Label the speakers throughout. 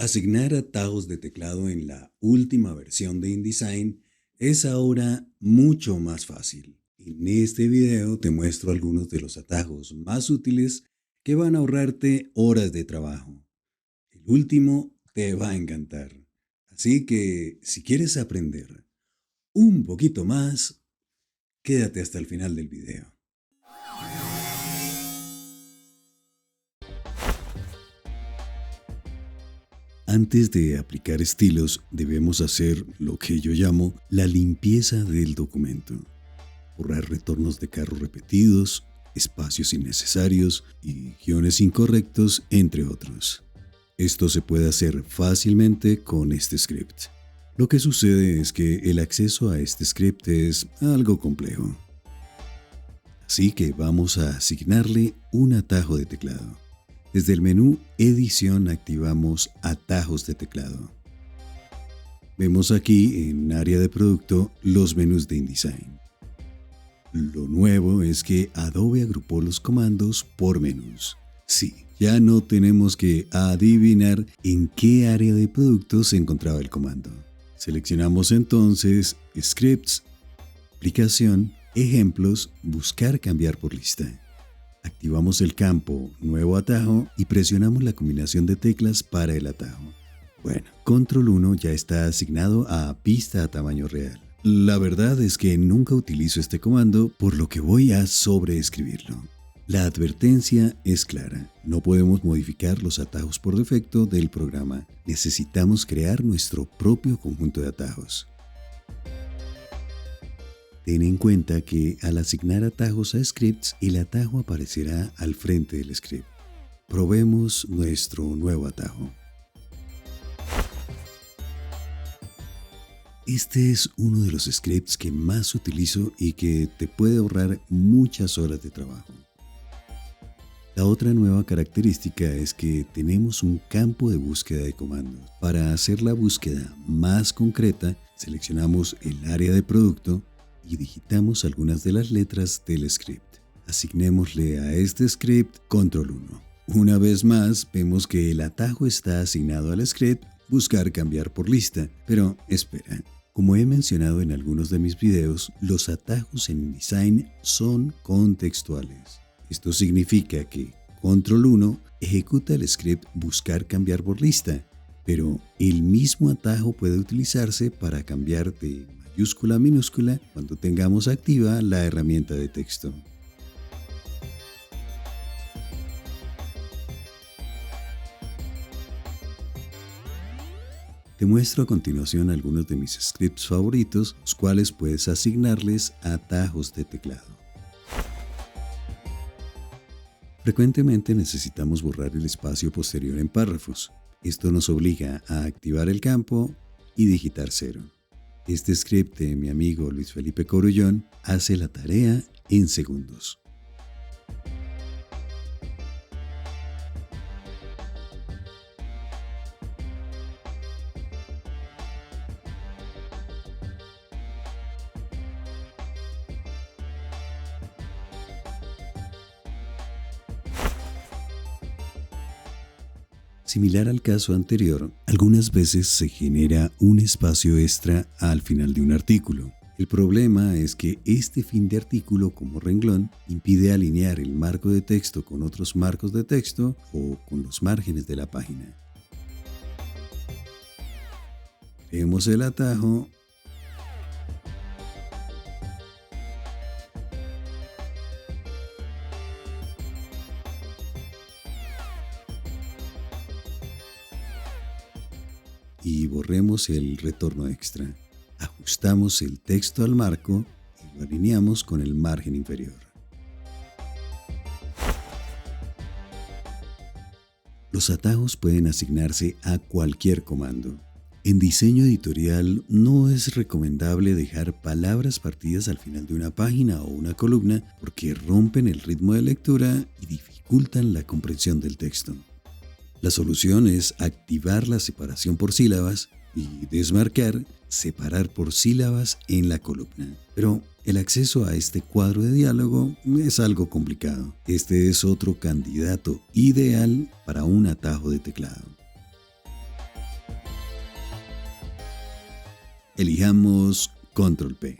Speaker 1: Asignar atajos de teclado en la última versión de InDesign es ahora mucho más fácil. En este video te muestro algunos de los atajos más útiles que van a ahorrarte horas de trabajo. El último te va a encantar. Así que si quieres aprender un poquito más, quédate hasta el final del video. Antes de aplicar estilos, debemos hacer lo que yo llamo la limpieza del documento. Borrar retornos de carro repetidos, espacios innecesarios y guiones incorrectos, entre otros. Esto se puede hacer fácilmente con este script. Lo que sucede es que el acceso a este script es algo complejo. Así que vamos a asignarle un atajo de teclado. Desde el menú Edición activamos Atajos de teclado. Vemos aquí en área de producto los menús de InDesign. Lo nuevo es que Adobe agrupó los comandos por menús. Sí, ya no tenemos que adivinar en qué área de producto se encontraba el comando. Seleccionamos entonces Scripts, Aplicación, Ejemplos, Buscar cambiar por lista. Activamos el campo Nuevo atajo y presionamos la combinación de teclas para el atajo. Bueno, Control 1 ya está asignado a Pista a tamaño real. La verdad es que nunca utilizo este comando, por lo que voy a sobreescribirlo. La advertencia es clara, no podemos modificar los atajos por defecto del programa. Necesitamos crear nuestro propio conjunto de atajos. Ten en cuenta que al asignar atajos a scripts, el atajo aparecerá al frente del script. Probemos nuestro nuevo atajo. Este es uno de los scripts que más utilizo y que te puede ahorrar muchas horas de trabajo. La otra nueva característica es que tenemos un campo de búsqueda de comandos. Para hacer la búsqueda más concreta, seleccionamos el área de producto y digitamos algunas de las letras del script. Asignémosle a este script Control 1. Una vez más, vemos que el atajo está asignado al script Buscar cambiar por lista, pero espera. Como he mencionado en algunos de mis videos, los atajos en InDesign son contextuales. Esto significa que Control 1 ejecuta el script Buscar cambiar por lista, pero el mismo atajo puede utilizarse para cambiar de mayúscula a minúscula cuando tengamos activa la herramienta de texto. Te muestro a continuación algunos de mis scripts favoritos, los cuales puedes asignarles atajos de teclado. Frecuentemente necesitamos borrar el espacio posterior en párrafos. Esto nos obliga a activar el campo y digitar 0. Este script de mi amigo Luis Felipe Corullón hace la tarea en segundos. Similar al caso anterior, algunas veces se genera un espacio extra al final de un artículo. El problema es que este fin de artículo como renglón impide alinear el marco de texto con otros marcos de texto o con los márgenes de la página. Creemos el atajo y borremos el retorno extra. Ajustamos el texto al marco y lo alineamos con el margen inferior. Los atajos pueden asignarse a cualquier comando. En diseño editorial no es recomendable dejar palabras partidas al final de una página o una columna porque rompen el ritmo de lectura y dificultan la comprensión del texto. La solución es activar la separación por sílabas y desmarcar, separar por sílabas en la columna. Pero el acceso a este cuadro de diálogo es algo complicado. Este es otro candidato ideal para un atajo de teclado. Elijamos Control P.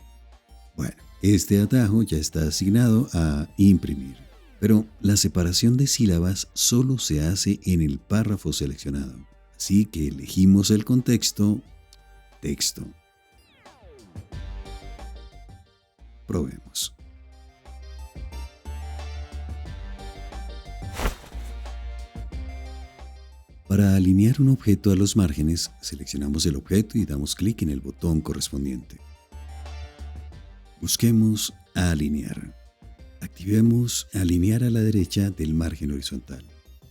Speaker 1: Bueno, este atajo ya está asignado a imprimir, pero la separación de sílabas solo se hace en el párrafo seleccionado. Así que elegimos el contexto texto. Probemos. Para alinear un objeto a los márgenes, seleccionamos el objeto y damos clic en el botón correspondiente. Busquemos alinear. Activemos alinear a la derecha del margen horizontal.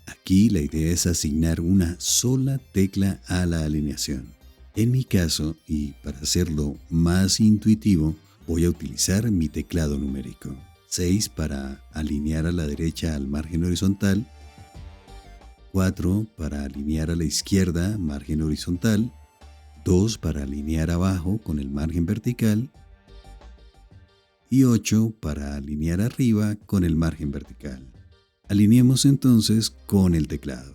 Speaker 1: Aquí la idea es asignar una sola tecla a la alineación. En mi caso, y para hacerlo más intuitivo, voy a utilizar mi teclado numérico. 6 para alinear a la derecha al margen horizontal, 4 para alinear a la izquierda, margen horizontal, 2 para alinear abajo con el margen vertical y 8 para alinear arriba con el margen vertical. Alineemos entonces con el teclado.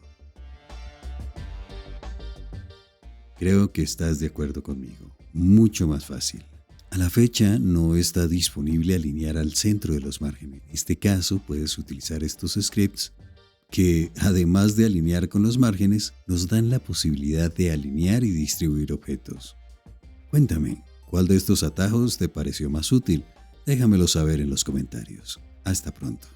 Speaker 1: Creo que estás de acuerdo conmigo. Mucho más fácil. A la fecha no está disponible alinear al centro de los márgenes. En este caso puedes utilizar estos scripts que, además de alinear con los márgenes, nos dan la posibilidad de alinear y distribuir objetos. Cuéntame, ¿cuál de estos atajos te pareció más útil? Déjamelo saber en los comentarios. Hasta pronto.